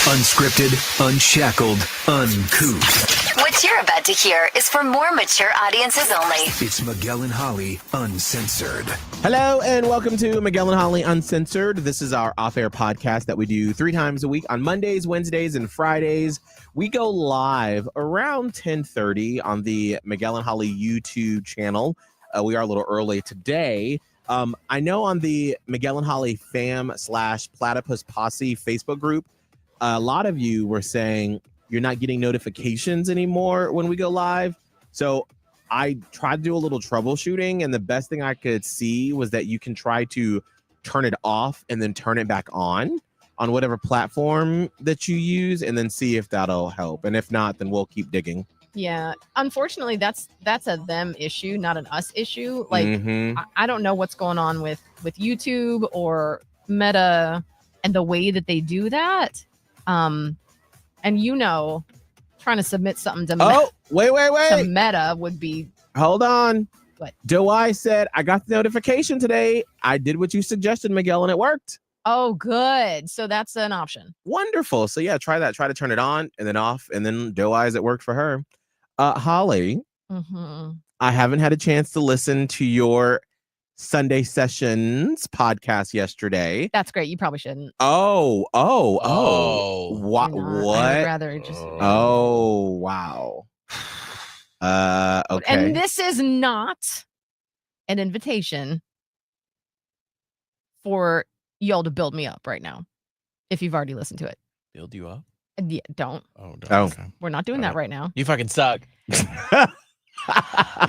Unscripted, unshackled, uncouth. What you're about to hear is for more mature audiences only. It's Miguel and Holly, Uncensored. Hello and welcome to Miguel and Holly Uncensored. This is our off-air podcast that we do 3 times a week on Mondays, Wednesdays, and Fridays. We go live around 10:30 on the Miguel and Holly YouTube channel. We are a little early today. I know on the Miguel and Holly fam/platypus posse Facebook group, a lot of you were saying you're not getting notifications anymore when we go live. So I tried to do a little troubleshooting, and the best thing I could see was that you can try to turn it off and then turn it back on whatever platform that you use, and then see if that'll help. And if not, then we'll keep digging. Yeah, unfortunately, that's a them issue, not an us issue. Like, I don't know what's going on with YouTube or Meta and the way that they do that. And trying to submit something to wait. to Meta would be. Hold on. What? I said I got the notification today. I did what you suggested, Miguel, and it worked. Oh, good. So that's an option. Wonderful. So yeah, try that. Try to turn it on and then off, and then Doe-Eyes, it worked for her. Holly, I haven't had a chance to listen to your Sunday Sessions podcast yesterday. That's great. You probably shouldn't. What? I would rather just. Oh, wow. Okay. And this is not an invitation for y'all to build me up right now. If you've already listened to it. Build you up? Yeah, don't. Oh, don't. Oh. Okay. We're not doing that right now. You fucking suck. You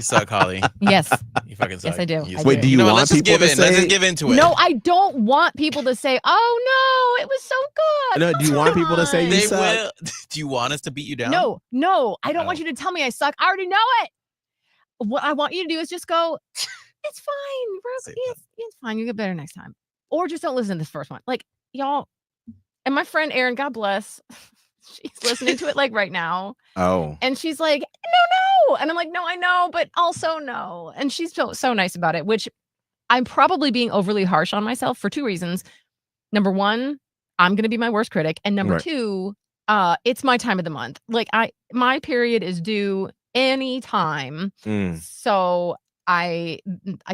suck, Holly. Yes. You fucking suck. Yes, I do. Wait, do you want let's just people give to in. say? Let's just give into it. No, I don't want people to say, "Oh no, it was so good." No, do you want people to say you They suck? will. Do you want us to beat you down? No, I don't want Oh. you to tell me I suck. I already know it. What I want you to do is just go, "It's fine, bro. Say It's fine. You get better next time." Or just don't listen to this first one. Like, y'all, and my friend Erin, God bless, she's listening to it like right now. Oh. And she's like, no. And I'm like, no, I know, but also no. And she's so nice about it, which I'm probably being overly harsh on myself for 2 reasons. Number one, I'm going to be my worst critic. And number Right. 2, it's my time of the month. Like my period is due any time. So I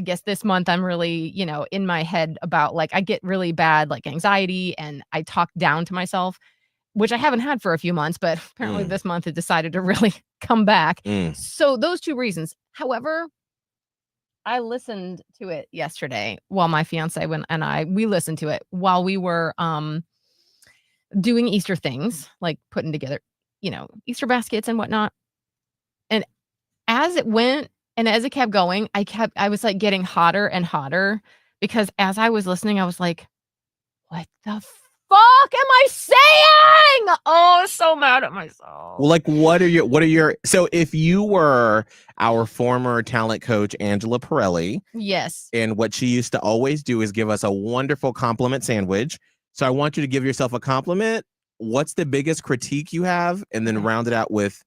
guess this month I'm really, in my head about like, I get really bad like anxiety and I talk down to myself, which I haven't had for a few months, but apparently this month it decided to really come back. So those 2 reasons. However, I listened to it yesterday while my fiance we listened to it while we were doing Easter things, like putting together, Easter baskets and whatnot. And as it went and as it kept going, I was like getting hotter and hotter because as I was listening, I was like, what the fuck am I saying? Oh, I'm so mad at myself. Well, like, what are your, so if you were our former talent coach, Angela Pirelli, Yes. and what she used to always do is give us a wonderful compliment sandwich. So I want you to give yourself a compliment. What's the biggest critique you have? And then round it out with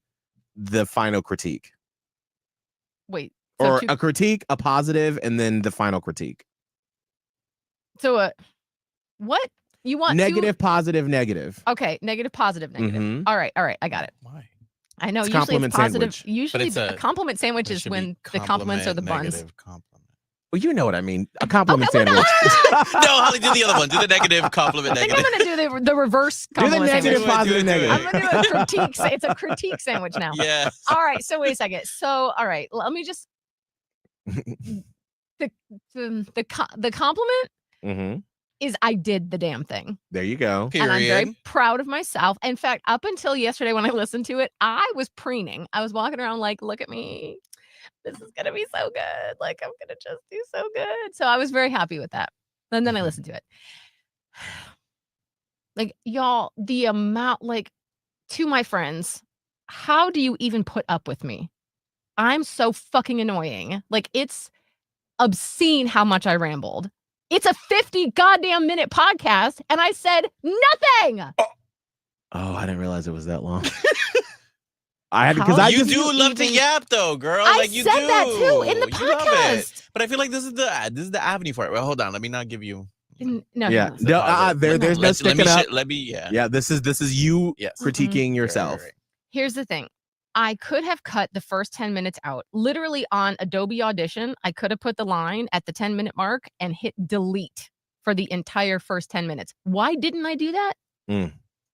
the final critique. Wait. Or a critique, a positive, and then the final critique. So what? You want Negative, positive, negative. Okay, negative, positive, negative. Mhm. All right, I got it. Why? I know. It's Usually compliment it's positive. sandwich. Usually But it's a compliment sandwich It is should when be the compliments are the buns. negative, compliment. Well, you know what I mean. A compliment Okay, well, sandwich. No, Holly, do the other one. Do the negative, compliment, I think I'm negative. going to do the reverse Do the compliment negative, sandwich. positive, Do it. negative. I'm going to do a critique. It's a critique sandwich now. Yeah. All right. So wait a second. So all right, let me just the compliment Mhm. is I did the damn thing. There you go. And I'm very Period. proud of myself. In fact, up until yesterday when I listened to it, I was preening. I was walking around like, look at me. This is going to be so good. Like, I'm going to just do so good. So I was very happy with that. And then I listened to it. Like, y'all, the amount, like, to my friends, how do you even put up with me? I'm so fucking annoying. Like, it's obscene how much I rambled. It's a 50 goddamn minute podcast, and I said nothing. Oh, I didn't realize it was that long. I had How? because I You just, do love to yap, though, girl. I Like you said do. that too in the You love it. podcast. But I feel like this is the avenue for it. Well, hold on. Let me not give you No, Yeah. no, No, there's no sticking up. Let me, yeah. Yeah, this is you Yes. critiquing yourself. Right. Here's the thing. I could have cut the first 10 minutes out. Literally on Adobe Audition, I could have put the line at the 10-minute mark and hit delete for the entire first 10 minutes. Why didn't I do that? Mm.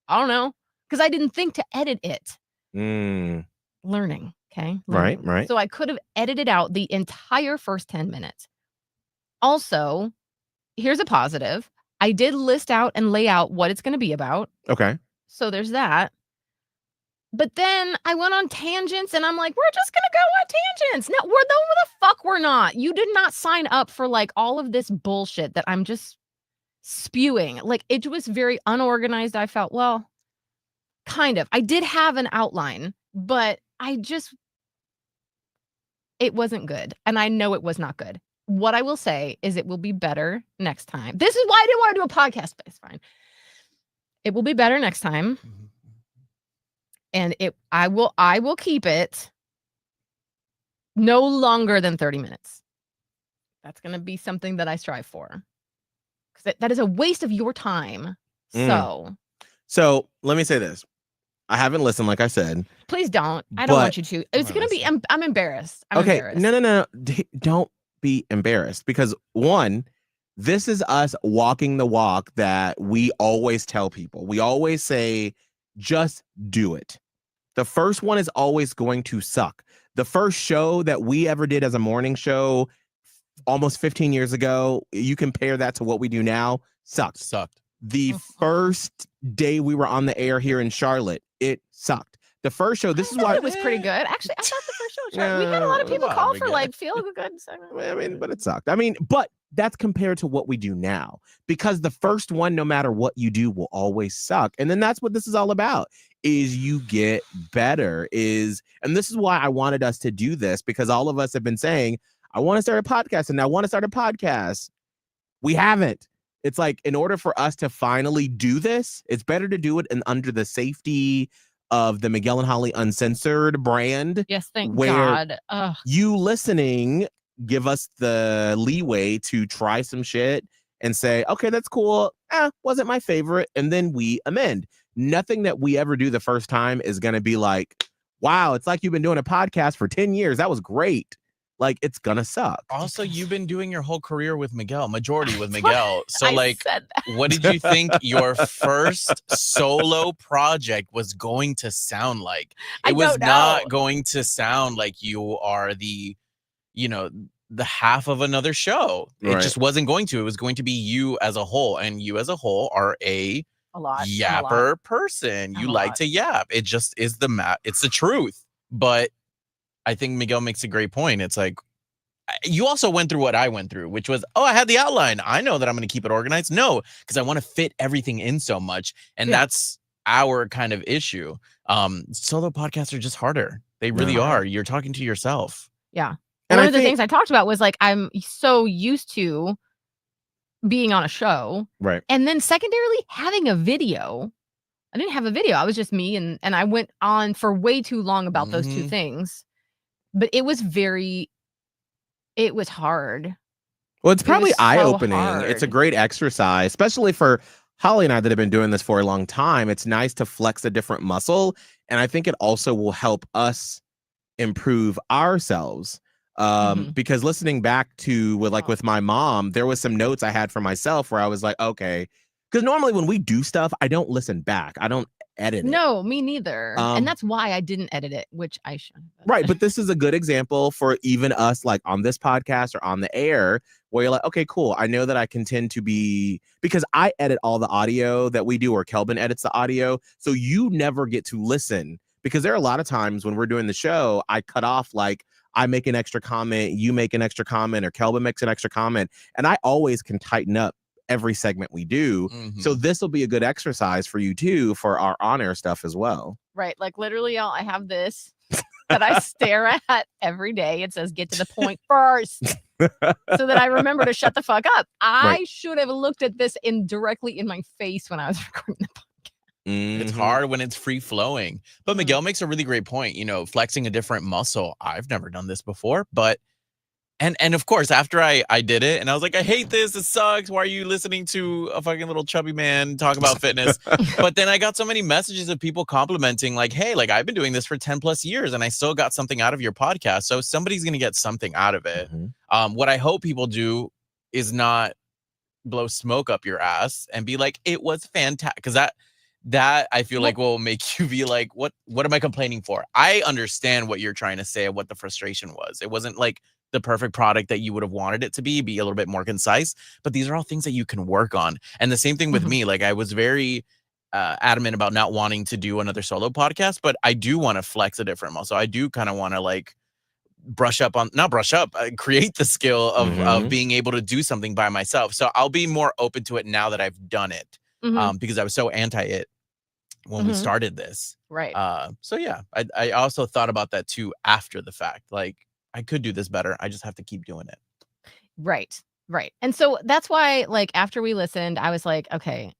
I don't know. Because I didn't think to edit it. Mm. Learning. Okay. Right, right. So I could have edited out the entire first 10 minutes. Also, here's a positive. I did list out and lay out what it's going to be about. Okay. So there's that. But then I went on tangents and I'm like, we're just going to go on tangents. No, the fuck we're not. You did not sign up for like all of this bullshit that I'm just spewing. Like it was very unorganized. I felt, well, kind of. I did have an outline, but it wasn't good. And I know it was not good. What I will say is it will be better next time. This is why I didn't want to do a podcast, but it's fine. It will be better next time. And I will keep it no longer than 30 minutes. That's going to be something that I strive for. Because that is a waste of your time. So let me say this. I haven't listened, like I said. Please don't. I don't want you to. It's going to be, I'm embarrassed. I'm embarrassed. No. Don't be embarrassed. Because one, this is us walking the walk that we always tell people. We always say, just do it. The first one is always going to suck. The first show that we ever did as a morning show almost 15 years ago, you compare that to what we do now, sucked. The first day we were on the air here in Charlotte, it sucked. The first show, this is why it was pretty good. Actually, I thought the first show, we had a lot of people call for like feel good segment. I mean, but it sucked. I mean, but that's compared to what we do now, because the first one, no matter what you do, will always suck. And then that's what this is all about, is you get better, and this is why I wanted us to do this, because all of us have been saying, I want to start a podcast and I want to start a podcast. We haven't. It's like, in order for us to finally do this, it's better to do it under the safety of the Miguel and Holly Uncensored brand. Yes, thank God. You listening give us the leeway to try some shit and say, okay, that's cool. Wasn't my favorite. And then we amend. Nothing that we ever do the first time is going to be like, wow, it's like you've been doing a podcast for 10 years. That was great. Like, it's going to suck. Also, you've been doing your whole career with Miguel, majority with Miguel. So, what did you think your first solo project was going to sound like? It was not going to sound like you are the half of another show. It just wasn't going to. It was going to be you as a whole. And you as a whole are a yapper person. You like to yap. It just is it's the truth. But I think Miguel makes a great point. It's like, you also went through what I went through, which was, I had the outline. I know that I'm going to keep it organized. No, because I want to fit everything in so much. And that's our kind of issue. Solo podcasts are just harder. They really are. You're talking to yourself. Yeah. And one of the things I talked about was like, I'm so used to being on a show. Right. And then secondarily, having a video. I didn't have a video. I was just me. And I went on for way too long about those two things. But it was hard. Well, it's probably eye-opening. It's a great exercise, especially for Holly and I that have been doing this for a long time. It's nice to flex a different muscle. And I think it also will help us improve ourselves. Because listening back to with my mom, there was some notes I had for myself where I was like, okay, because normally when we do stuff, I don't listen back. I don't edit it. No, me neither. And that's why I didn't edit it, which I should. Right. But this is a good example for even us, like on this podcast or on the air, where you're like, okay, cool. I know that I can tend to be, because I edit all the audio that we do, or Kelbin edits the audio. So you never get to listen, because there are a lot of times when we're doing the show, I cut off, like, I make an extra comment, you make an extra comment, or Kelbin makes an extra comment. And I always can tighten up every segment we do. So this will be a good exercise for you too, for our on-air stuff as well. Right. Like literally, I have this that I stare at every day. It says, get to the point first. So that I remember to shut the fuck up. I should have looked at this directly in my face when I was recording the podcast. It's hard when it's free flowing. But Miguel makes a really great point, flexing a different muscle. I've never done this before, but And of course, after I did it, and I was like, I hate this. It sucks. Why are you listening to a fucking little chubby man talk about fitness? But then I got so many messages of people complimenting, like, hey, like I've been doing this for 10 plus years and I still got something out of your podcast. So somebody's going to get something out of it. What I hope people do is not blow smoke up your ass and be like, it was fantastic. Because that I feel like will make you be like, what am I complaining for? I understand what you're trying to say and what the frustration was. It wasn't like the perfect product that you would have wanted it to be a little bit more concise, but these are all things that you can work on. And the same thing with me, like I was very adamant about not wanting to do another solo podcast, but I do want to flex a different muscle. I do kind of want to like create the skill of being able to do something by myself. So I'll be more open to it now that I've done it, because I was so anti it when we started this. Right. So yeah, I also thought about that too after the fact. Like I could do this better. I just have to keep doing it. Right. Right. And so that's why, like, after we listened, I was like, okay,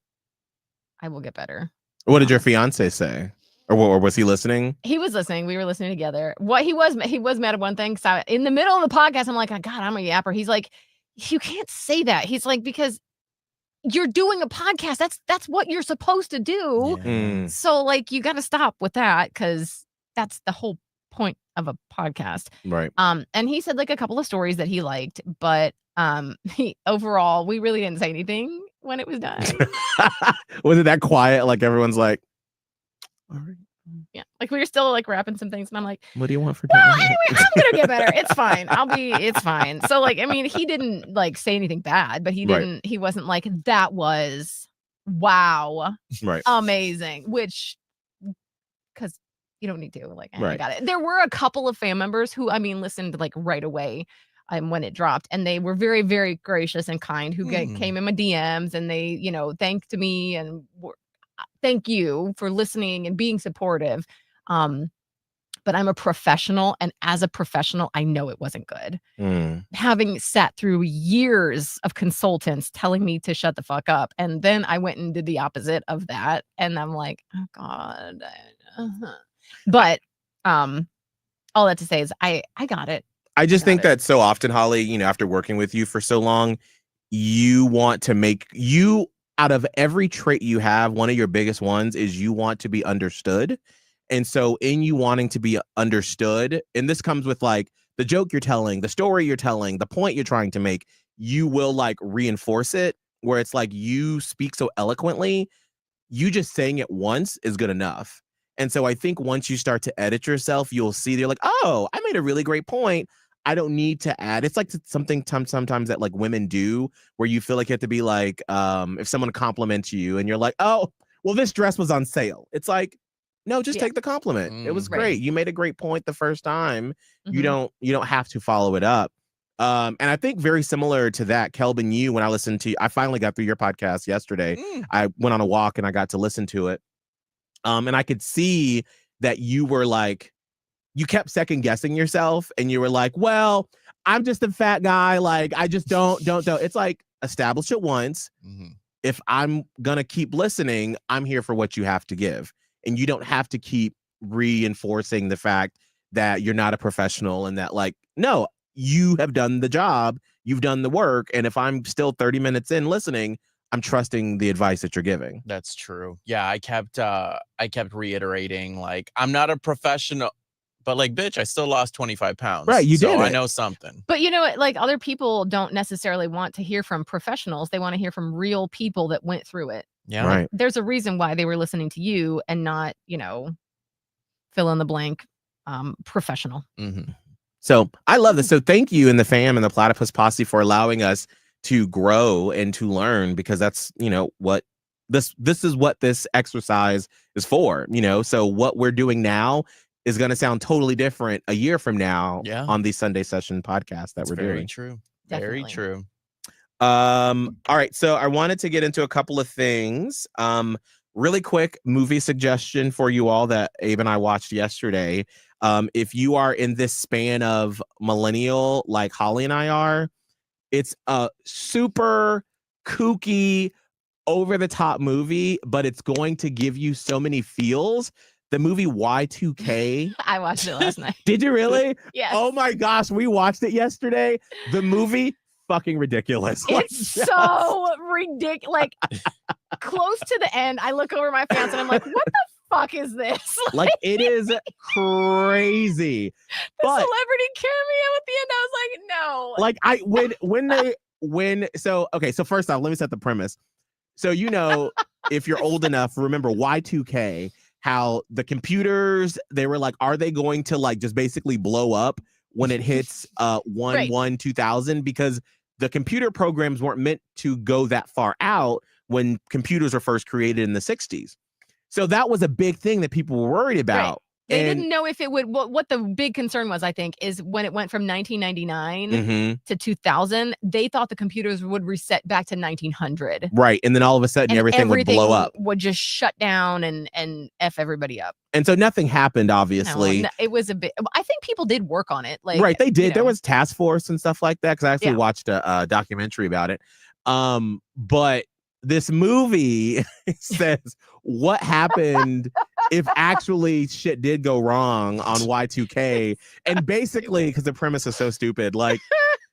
I will get better. What did your fiance say? Or was he listening? He was listening. We were listening together. What he was mad at one thing. So in the middle of the podcast, I'm like, oh, God, I'm a yapper. He's like, you can't say that. He's like, because you're doing a podcast. That's what you're supposed to do. Yeah. So like, you got to stop with that, because that's the whole point of a podcast. Right. And he said like a couple of stories that he liked, but overall, we really didn't say anything when it was done. Was it that quiet? Like everyone's like, all right. Yeah, like we were still like wrapping some things, and I'm like, what do you want for dinner? Well, anyway, I'm gonna get better. It's fine. It's fine. So like, I mean, he didn't like say anything bad, but he wasn't like, that was wow, right, amazing, which, because you don't need to, like, I got it. There were a couple of fan members who, I mean, listened like right away when it dropped, and they were very, very gracious and kind, who came in my DMs, and they, thanked me and were, thank you for listening and being supportive. But I'm a professional, and as a professional, I know it wasn't good. Having sat through years of consultants telling me to shut the fuck up, and then I went and did the opposite of that, and I'm like, oh God. But all that to say is I got it. I just think that so often, Holly, after working with you for so long, you want to make you, out of every trait you have, one of your biggest ones is you want to be understood. And so in you wanting to be understood, and this comes with like the joke you're telling, the story you're telling, the point you're trying to make, you will like reinforce it, where it's like you speak so eloquently, you just saying it once is good enough. And so I think once you start to edit yourself, you'll see they're like, oh, I made a really great point. I don't need to add. It's like something sometimes that like women do, where you feel like you have to be like, if someone compliments you and you're like, oh, well, this dress was on sale. It's like, no, just take the compliment. It was great. You made a great point the first time. You don't have to follow it up. And I think very similar to that, Kelbin, when I listened to, I finally got through your podcast yesterday. I went on a walk and I got to listen to it. And I could see that you were like, you kept second guessing yourself, and you were like, well, I'm just a fat guy. Like, I just don't. It's like, establish it once. If I'm going to keep listening, I'm here for what you have to give. And you don't have to keep reinforcing the fact that you're not a professional, and that like, no, you have done the job. You've done the work. And if I'm still 30 minutes in listening, I'm trusting the advice that you're giving. That's true. Yeah. I kept reiterating, like, I'm not a professional. But like, bitch, I still lost 25 pounds. Right, you did. I know something. But you know what? Like, other people don't necessarily want to hear from professionals. They want to hear from real people that went through it. Yeah. Right. There's a reason why they were listening to you and not, fill in the blank, professional. So I love this. So thank you and the fam and the Platypus Posse for allowing us to grow and to learn, because that's, what this is what this exercise is for, So what we're doing now is going to sound totally different a year from now on the Sunday Session podcast that we're doing. Very true. Very true. All right. So I wanted to get into a couple of things. Really quick movie suggestion for you all that Abe and I watched yesterday. If you are in this span of millennial, like Holly and I are, it's a super kooky, over the top movie, but it's going to give you so many feels the movie Y2K. I watched it last night. Did you really? Yes. Oh my gosh, we watched it yesterday. The movie, fucking ridiculous. It's so ridiculous. Like, close to the end, I look over my fiance and I'm like, what the fuck is this? Like, it is crazy. The celebrity cameo at the end, I was like, no. Like, so first off, let me set the premise. So, if you're old enough, remember Y2K, how the computers, they were like, are they going to like just basically blow up when it hits 1/1/2000? Because the computer programs weren't meant to go that far out when computers were first created in the 60s. So that was a big thing that people were worried about. They didn't know if it would. What the big concern was, I think, is when it went from 1999 to 2000, they thought the computers would reset back to 1900. Right. And then all of a sudden, everything would blow up. Would just shut down and F everybody up. And so nothing happened, obviously. No, it was a bit. I think people did work on it. Like, right. They did. There was task force and stuff like that, because I actually watched a documentary about it. But this movie says what happened if actually shit did go wrong on Y2K. And basically, because the premise is so stupid, like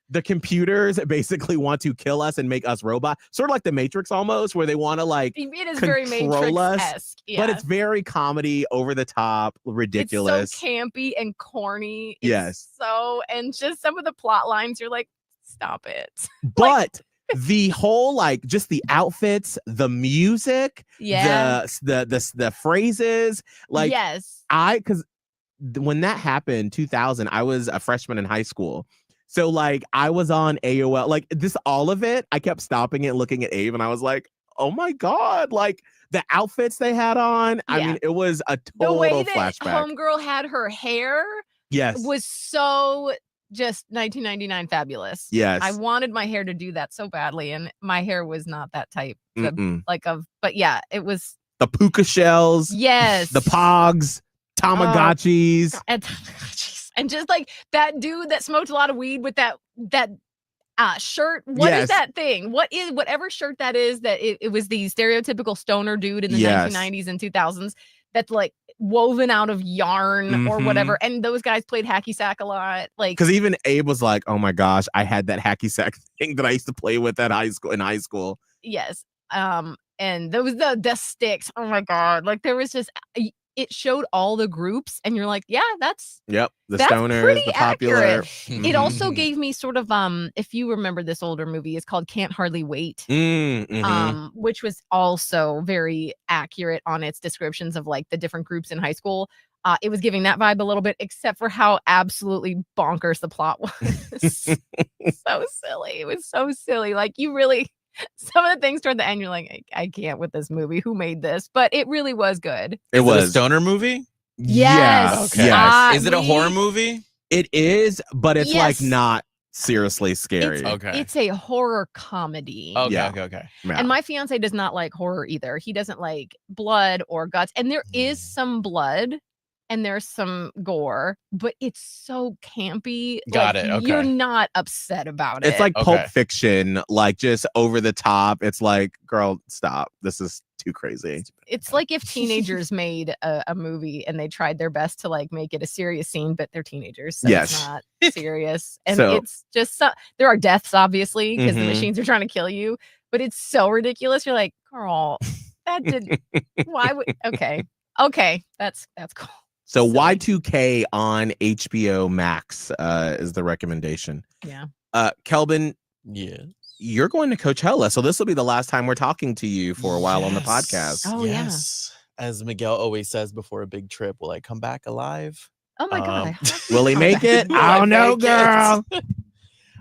the computers basically want to kill us and make us robots, sort of like the Matrix almost, where they want to like it is very Matrix-esque, but it's very comedy, over the top, ridiculous. It's so campy and corny. And just some of the plot lines, you're like, stop it. But the whole, like, just the outfits, the music, the phrases, like, because when that happened, 2000, I was a freshman in high school. So like I was on AOL, like all of it. I kept stopping it, looking at Abe, and I was like, oh my God, like the outfits they had on. I mean, it was a total the way that flashback. Homegirl had her hair was so just 1999 fabulous. Yes. I wanted my hair to do that so badly, and my hair was not that type but yeah, it was the puka shells. Yes. The pogs, Tamagotchis. And just like that dude that smoked a lot of weed with that shirt. What is that thing? Whatever shirt that is, that it was the stereotypical stoner dude in the 1990s and 2000s that's like woven out of yarn or whatever. And those guys played hacky sack a lot. Like, because even Abe was like, oh my gosh, I had that hacky sack thing that I used to play with in high school. Yes. And there was the sticks. Oh my God. Like there was just, it showed all the groups and you're like, yeah, that's the stoners, the popular. It also gave me sort of, if you remember this older movie, it's called Can't Hardly Wait, which was also very accurate on its descriptions of like the different groups in high school. It was giving that vibe a little bit, except for how absolutely bonkers the plot was. So silly. It was so silly. Like you really, some of the things toward the end, you're like, I can't with this movie. Who made this? But it really was good. It was a stoner movie? Yes. Okay. Yes. Is it a horror movie? It is, but it's like not seriously scary. It's a horror comedy. Okay. Yeah. And my fiance does not like horror either. He doesn't like blood or guts. And there is some blood and there's some gore, but it's so campy. Got it. Okay. You're not upset about it. It's like Pulp Fiction, like just over the top. It's like, girl, stop. This is too crazy. It's like if teenagers made a movie and they tried their best to like make it a serious scene, but they're teenagers, so it's not serious. And it's just there are deaths, obviously, because the machines are trying to kill you, but it's so ridiculous. You're like, girl, that did. Why would? Okay, that's cool. So Y2K on HBO Max is the recommendation. Yeah. Kelbin. Yes. You're going to Coachella, so this will be the last time we're talking to you for a while on the podcast. Oh, yes. As Miguel always says before a big trip, will I come back alive? Oh my God. Will he make it? I don't know, girl.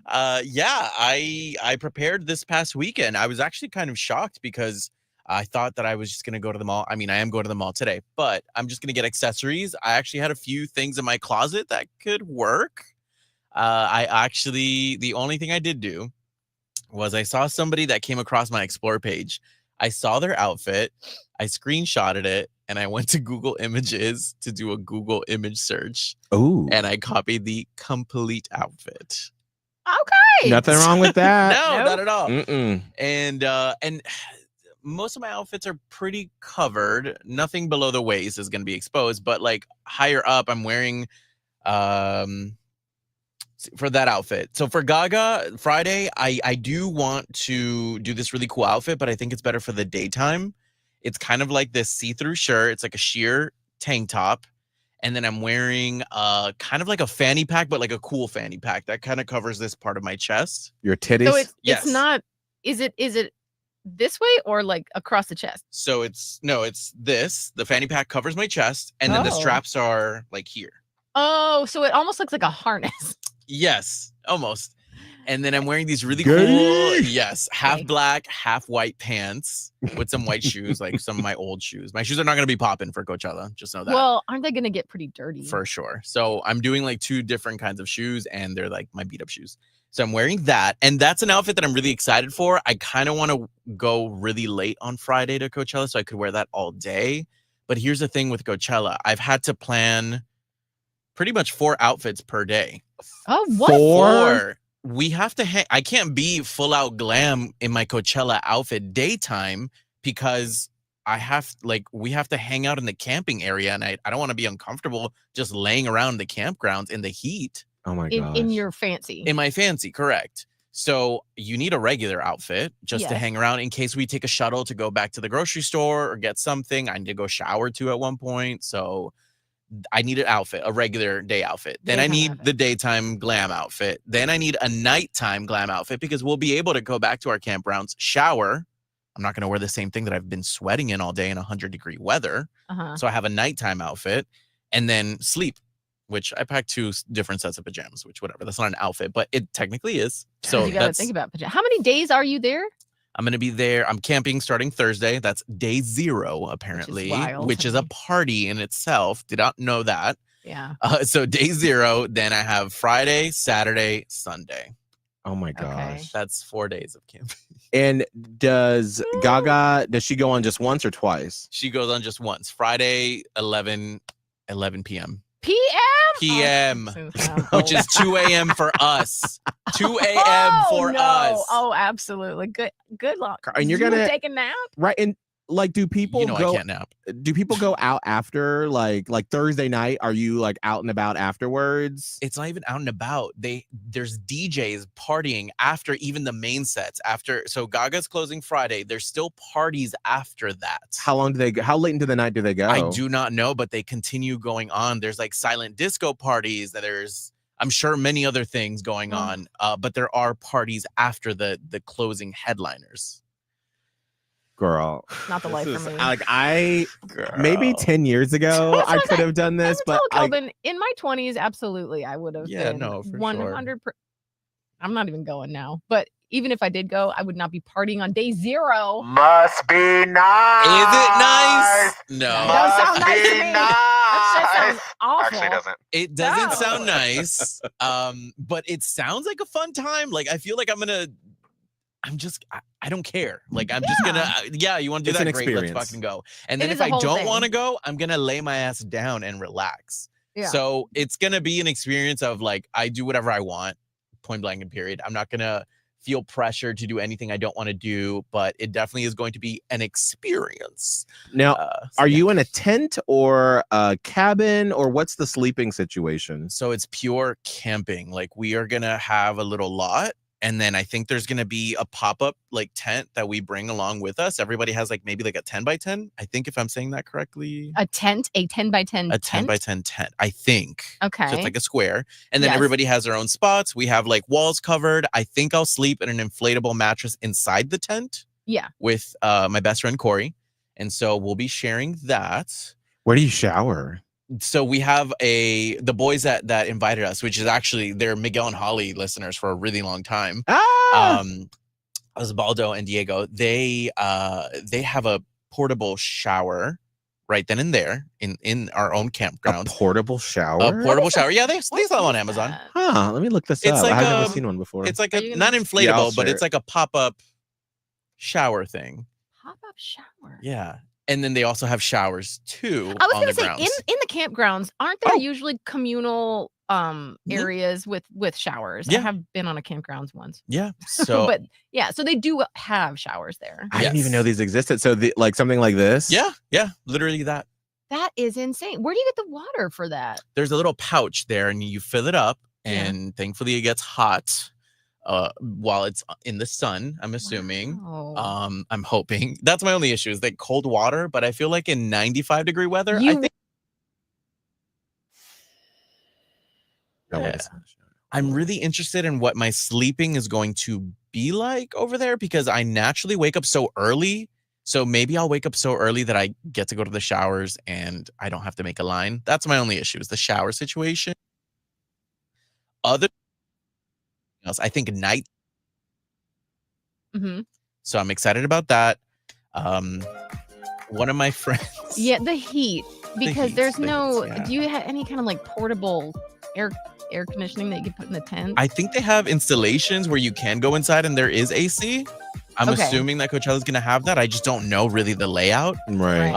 I prepared this past weekend. I was actually kind of shocked because I thought that I was just going to go to the mall. I mean, I am going to the mall today, but I'm just going to get accessories. I actually had a few things in my closet that could work. The only thing I did do was I saw somebody that came across my Explore page. I saw their outfit. I screenshotted it and I went to Google Images to do a Google image search. Oh. And I copied the complete outfit. Okay. Nothing wrong with that. No, not at all. Mm-mm. And most of my outfits are pretty covered. Nothing below the waist is going to be exposed, but like higher up, I'm wearing for that outfit. So for Gaga Friday, I do want to do this really cool outfit, but I think it's better for the daytime. It's kind of like this see-through shirt. It's like a sheer tank top. And then I'm wearing kind of like a fanny pack, but like a cool fanny pack that kind of covers this part of my chest. Your titties? So Yes. it's not, is it this way or like across the chest? So it's this. The fanny pack covers my chest, and then the straps are like here. Oh, so it almost looks like a harness. Yes, almost. And then I'm wearing these really Good. cool, half black, half white pants with some white shoes, like some of my old shoes. My shoes are not going to be popping for Coachella. Just know that. Well, aren't they going to get pretty dirty? For sure. So I'm doing like 2 different kinds of shoes, and they're like my beat up shoes. So I'm wearing that. And that's an outfit that I'm really excited for. I kind of want to go really late on Friday to Coachella so I could wear that all day. But here's the thing with Coachella. I've had to plan pretty much 4 outfits per day. Oh, what? 4. We have to I can't be full out glam in my Coachella outfit daytime because we have to hang out in the camping area, and I don't want to be uncomfortable just laying around the campgrounds in the heat. Oh my gosh. In your fancy. In my fancy, correct. So you need a regular outfit just to hang around in case we take a shuttle to go back to the grocery store or get something. I need to go shower too at one point. So I need an outfit, a regular day outfit. Then I need the daytime glam outfit. Then I need a nighttime glam outfit because we'll be able to go back to our campgrounds, shower. I'm not going to wear the same thing that I've been sweating in all day in 100-degree weather. So I have a nighttime outfit and then sleep, which I packed 2 different sets of pajamas, which whatever. That's not an outfit, but it technically is. So you got to think about pajamas. How many days are you there? I'm going to be there. I'm camping starting Thursday. That's day 0, apparently, which is a party in itself. Did not know that. Yeah. So day 0, then I have Friday, Saturday, Sunday. Oh my gosh. Okay. That's 4 days of camping. And does she go on just once or twice? She goes on just once. Friday, 11 p.m. PM? Which is 2 a.m. for us. 2 a.m. for us. Oh, absolutely. Good luck. And you're gonna take a nap? Right. And like, do people I can't nap. Do people go out after like Thursday night? Are you like out and about afterwards? It's not even out and about. There's DJs partying after even the main sets. So Gaga's closing Friday. There's still parties after that. How long do they go? How late into the night do they go? I do not know, but they continue going on. There's like silent disco parties. There's, I'm sure, many other things going on. But there are parties after the closing headliners. Girl, not the life for me. Like maybe 10 years ago I could have done this, but Kelbin, in my 20s, absolutely, I would have. Yeah, no, for 100%. I'm not even going now, but even if I did go, I would not be partying on day 0. Must be nice. Is it nice? No. It doesn't sound nice to me. That shit sounds awful. Actually, it doesn't. It doesn't sound nice. But it sounds like a fun time. Like I feel like I don't care. Like I'm just gonna, you want to do that? Great, let's fucking go. And then if I don't want to go, I'm gonna lay my ass down and relax. Yeah. So it's gonna be an experience of like, I do whatever I want, point blank and period. I'm not gonna feel pressure to do anything I don't want to do, but it definitely is going to be an experience. Now, are you in a tent or a cabin, or what's the sleeping situation? So it's pure camping. Like we are gonna have a little lot. And then I think there's going to be a pop-up like tent that we bring along with us. Everybody has like maybe like a 10 by 10. I think if I'm saying that correctly. A 10 by 10 A 10 by 10 tent, I think. Okay. So it's like a square. And then everybody has their own spots. We have like walls covered. I think I'll sleep in an inflatable mattress inside the tent. Yeah. With my best friend, Corey. And so we'll be sharing that. Where do you shower? So we have the boys that invited us, which is actually they're Miguel and Holly listeners for a really long time. Osvaldo and Diego, they have a portable shower right then and there in our own campground. A portable shower? A portable shower. Yeah, they sell them on Amazon. Huh, let me look this up. Like I've never seen one before. It's like not inflatable, but it's like a pop-up shower thing. Pop-up shower. Yeah. And then they also have showers too. I was going to say, in the campgrounds, aren't there usually communal areas with showers. Yeah. I have been on a campgrounds once. Yeah. So but yeah, so they do have showers there. I didn't even know these existed. So like something like this? Yeah. Yeah. Literally that. That is insane. Where do you get the water for that? There's a little pouch there and you fill it up and thankfully it gets hot while it's in the sun, I'm assuming. Wow. I'm hoping. That's my only issue is like cold water, but I feel like in 95-degree weather, You- I think I'm really interested in what my sleeping is going to be like over there because I naturally wake up so early. So maybe I'll wake up so early that I get to go to the showers and I don't have to make a line. That's my only issue is the shower situation. Other else, I think night. Mhm. So I'm excited about that. One of my friends. Yeah, the heat because heat, there's the no. heat, yeah. Do you have any kind of like portable air conditioning that you can put in the tent? I think they have installations where you can go inside and there is AC. I'm Okay. assuming that Coachella's going to have that. I just don't know really the layout. Right.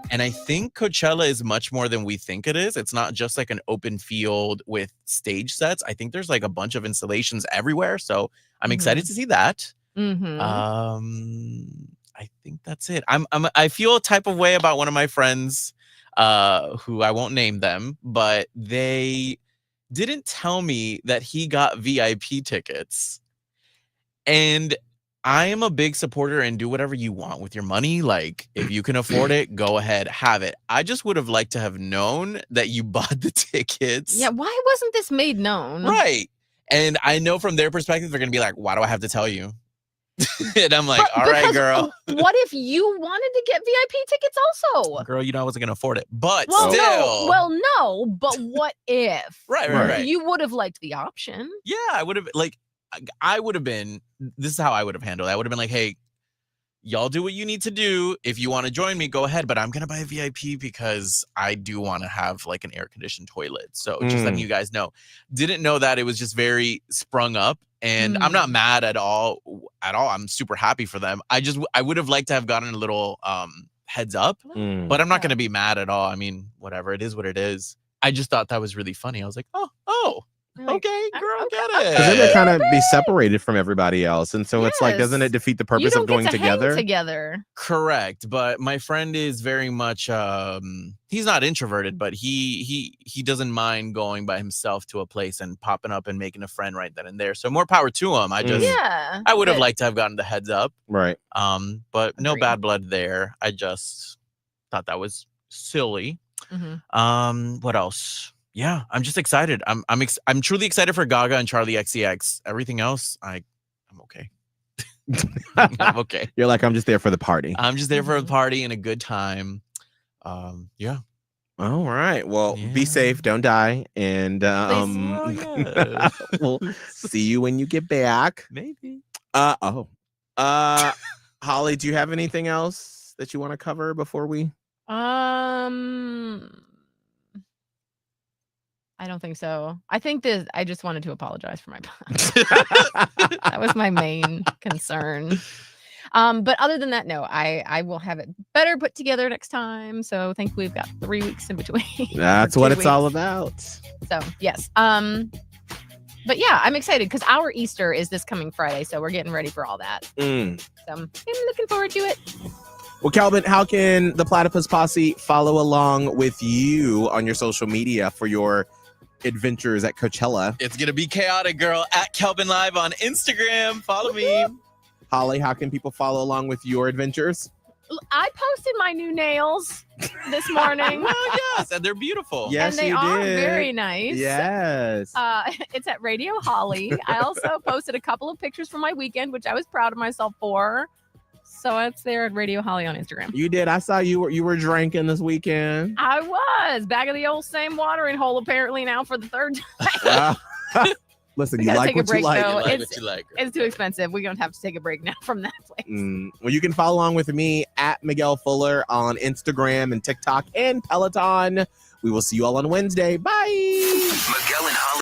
And I think Coachella is much more than we think it is. It's not just like an open field with stage sets. I think there's like a bunch of installations everywhere. So I'm excited to see that. Mm-hmm. I think that's it. I feel a type of way about one of my friends who I won't name them, but they didn't tell me that he got VIP tickets. And I am a big supporter and do whatever you want with your money. Like, if you can afford it, go ahead, have it. I just would have liked to have known that you bought the tickets. Yeah, why wasn't this made known? Right. And I know from their perspective, they're going to be like, why do I have to tell you? And I'm like, all right, girl. What if you wanted to get VIP tickets also? Girl, you know I wasn't going to afford it. But Well, still. no, but what if? Right. You would have liked the option. Yeah, I would have, like, I would have been, this is how I would have handled it. I would have been like, hey, y'all do what you need to do. If you want to join me, go ahead. But I'm going to buy a VIP because I do want to have like an air-conditioned toilet. So just letting you guys know. Didn't know that. It was just very sprung up. And I'm not mad at all. I'm super happy for them. I would have liked to have gotten a little heads up. But I'm not going to be mad at all. I mean, whatever. It is what it is. I just thought that was really funny. I was like, oh. Okay, girl, get it. Because then they kind of be separated from everybody else, and so it's like, doesn't it defeat the purpose of going together? Together, correct. But my friend is very much he's not introverted, but he doesn't mind going by himself to a place and popping up and making a friend right then and there. So more power to him. I would have liked to have gotten the heads up, right? But no bad blood there. I just thought that was silly. What else? Yeah, I'm just excited. I'm truly excited for Gaga and Charlie XCX. Everything else, I'm okay. I'm okay. You're like, I'm just there for the party. I'm just there for a party and a good time. Yeah. All right. Well, be safe. Don't die. And we'll see you when you get back. Maybe. Holly, do you have anything else that you want to cover before we? I don't think so. I think I just wanted to apologize for my past. That was my main concern. But other than that, no, I will have it better put together next time. So thankfully we've got 3 weeks in between. That's what it's all about. So yes. But yeah, I'm excited because our Easter is this coming Friday. So we're getting ready for all that. So I'm looking forward to it. Well, Kelbin, how can the Platypus Posse follow along with you on your social media for your adventures at Coachella? It's going to be chaotic, girl. At Kelbin Live on Instagram. Follow me. Holly, how can people follow along with your adventures? I posted my new nails this morning. Well, yes, and they're beautiful. Yes, and they are very nice. Yes. It's at Radio Holly. I also posted a couple of pictures from my weekend, which I was proud of myself for. So it's there at Radio Holly on Instagram. You did. I saw you were drinking this weekend. I was back of the old same watering hole apparently now for the third time. Listen, you like what you like. It's too expensive. We're going to have to take a break now from that place. Well, you can follow along with me at Miguel Fuller on Instagram and TikTok and Peloton. We will see you all on Wednesday. Bye.